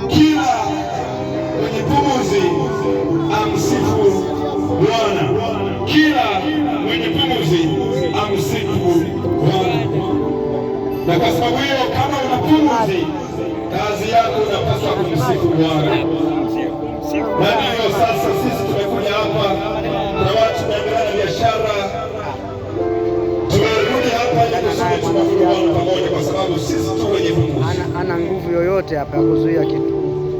Kila mwenye pumzi amsifu Bwana. Kila mwenye pumzi amsifu Bwana. Na kwa sababu hiyo, kama una pumzi, kazi yako unapaswa kumsifu Bwana. Na ndiyo sasa sisi tumekuja hapa, na watu tunaendelea na biashara. Tumerudi hapa ili kusudi tumwabudu Bwana pamoja, kwa sababu sisi tu wenye pumzi. Ana nguvu yoyote hapa ya kuzuia kitu.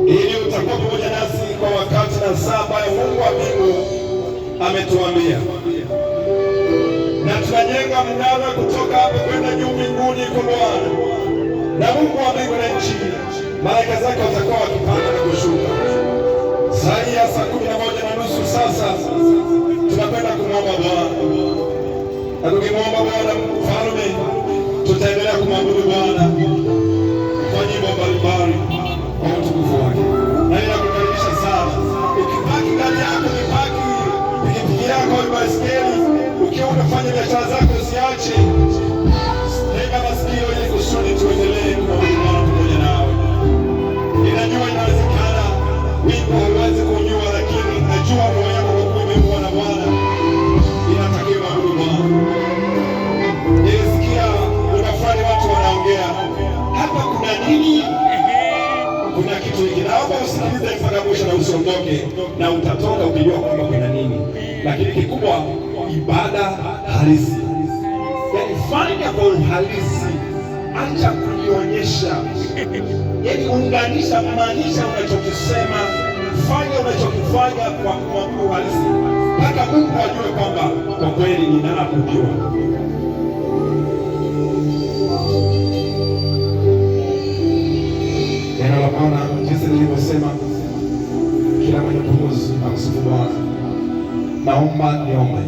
Ili utakuwa pamoja nasi kwa wakati na saa ambayo Mungu wa mbingu ametuambia. Na tunajenga mnara kutoka hapa kwenda juu mbinguni kwa Bwana. Na Mungu wa mbingu na nchi, malaika zake watakuwa wakipanda na kushuka. Saa hii ya saa 11:30 sasa tunakwenda kumwomba Bwana. Na tukimwomba Bwana Mfalme, tutaendelea kumwabudu Bwana kwa nyimbo mbalimbali kwa utukufu wake. Na ninakukaribisha sana. Ukipaki gari yako, ukipaki pikipiki yako, baiskeli, ukiwa unafanya biashara zako, usiache. Tega masikio ili kusudi tuendelee kumwabudu Bwana pamoja nawe. Ninajua inawezekana wimbo huwezi kujua, lakini najua roho yako kwa kuwa imeumbwa na Bwana inatakiwa kumwabudu Bwana. Nilisikia unafanya watu wanaongea hapa, kuna nini? Kuna kitu hiki. Naomba usikilize mpaka mwisho na usiondoke, na utatoka ukijua kwamba kuna nini. Lakini kikubwa, ibada halisi. Yaani fanya kwa uhalisi, acha kujionyesha. Yaani unganisha, maanisha unachokisema, fanya unachokifanya kwa uhalisi, mpaka Mungu ajue kwamba kwa kweli ninakujua. Neno la Bwana jinsi nilivyosema, kila mwenye pumzi amsifu Bwana. Naomba niombe.